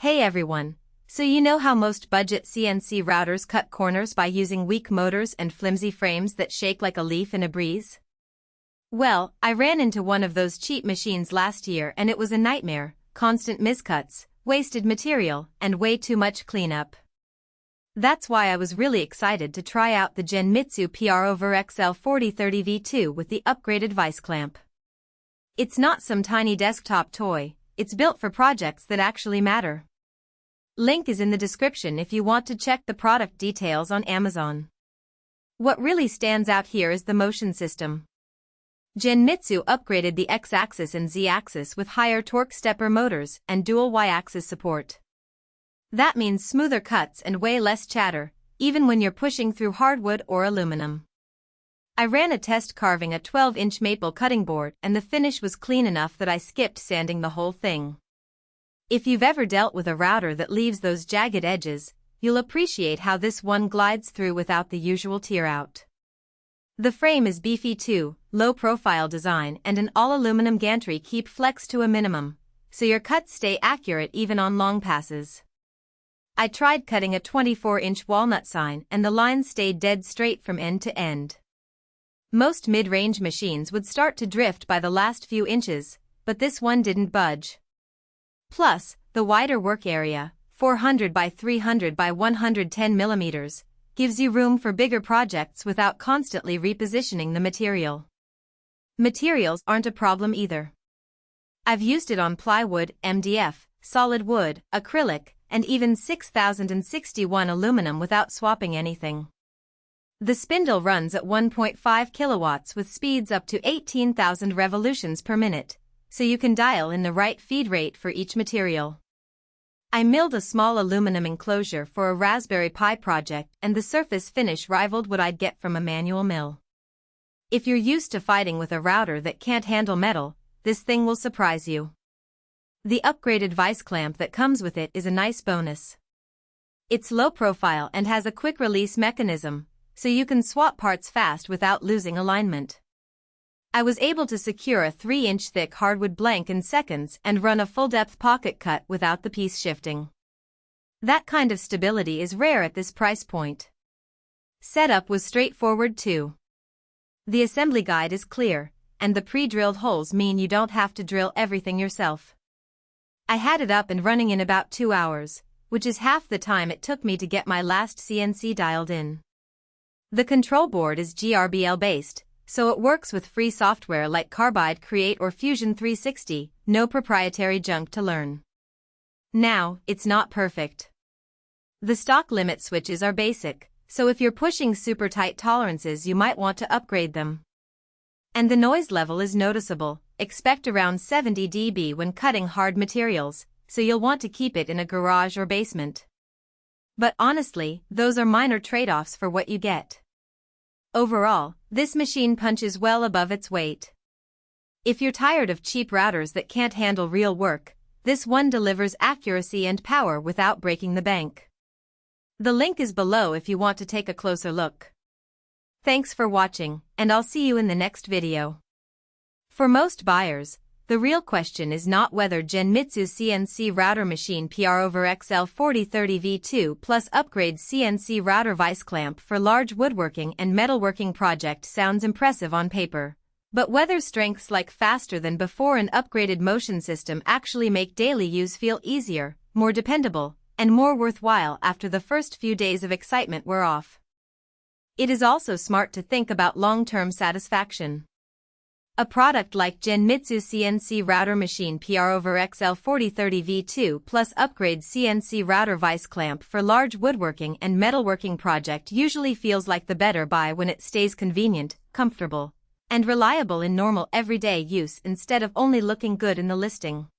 Hey everyone! So you know how most budget CNC routers cut corners by using weak motors and flimsy frames that shake like a leaf in a breeze? Well, I ran into one of those cheap machines last year and it was a nightmare: constant miscuts, wasted material, and way too much cleanup. That's why I was really excited to try out the Genmitsu PROVerXL 4030 V2 with the upgraded Vise clamp. It's not some tiny desktop toy, it's built for projects that actually matter. Link is in the description if you want to check the product details on Amazon. What really stands out here is the motion system. Genmitsu upgraded the X-axis and Z-axis with higher torque stepper motors and dual Y-axis support. That means smoother cuts and way less chatter, even when you're pushing through hardwood or aluminum. I ran a test carving a 12-inch maple cutting board and the finish was clean enough that I skipped sanding the whole thing. If you've ever dealt with a router that leaves those jagged edges, you'll appreciate how this one glides through without the usual tear out. The frame is beefy too, low-profile design and an all-aluminum gantry keep flex to a minimum, so your cuts stay accurate even on long passes. I tried cutting a 24-inch walnut sign and the lines stayed dead straight from end to end. Most mid-range machines would start to drift by the last few inches, but this one didn't budge. Plus, the wider work area, 400 by 300 by 110 millimeters, gives you room for bigger projects without constantly repositioning the material. Materials aren't a problem either. I've used it on plywood, MDF, solid wood, acrylic, and even 6061 aluminum without swapping anything. The spindle runs at 1.5 kilowatts with speeds up to 18,000 revolutions per minute, so you can dial in the right feed rate for each material. I milled a small aluminum enclosure for a Raspberry Pi project and the surface finish rivaled what I'd get from a manual mill. If you're used to fighting with a router that can't handle metal, this thing will surprise you. The upgraded Vise clamp that comes with it is a nice bonus. It's low profile and has a quick release mechanism, so you can swap parts fast without losing alignment. I was able to secure a 3-inch thick hardwood blank in seconds and run a full-depth pocket cut without the piece shifting. That kind of stability is rare at this price point. Setup was straightforward too. The assembly guide is clear, and the pre-drilled holes mean you don't have to drill everything yourself. I had it up and running in about 2 hours, which is half the time it took me to get my last CNC dialed in. The control board is GRBL based, so it works with free software like Carbide Create or Fusion 360, no proprietary junk to learn. Now, it's not perfect. The stock limit switches are basic, so if you're pushing super tight tolerances you might want to upgrade them. And the noise level is noticeable, expect around 70 dB when cutting hard materials, so you'll want to keep it in a garage or basement. But honestly, those are minor trade-offs for what you get. Overall, this machine punches well above its weight. If you're tired of cheap routers that can't handle real work, this one delivers accuracy and power without breaking the bank. The link is below if you want to take a closer look. Thanks for watching, and I'll see you in the next video. For most buyers, the real question is not whether Genmitsu CNC router machine PROVerXL 4030 V2 plus upgrade CNC router Vise clamp for large woodworking and metalworking project sounds impressive on paper, but whether strengths like faster than before and upgraded motion system actually make daily use feel easier, more dependable, and more worthwhile after the first few days of excitement wear off. It is also smart to think about long-term satisfaction. A product like Genmitsu CNC router machine PROVerXL 4030 V2 plus upgrade CNC router Vise clamp for large woodworking and metalworking project usually feels like the better buy when it stays convenient, comfortable, and reliable in normal everyday use instead of only looking good in the listing.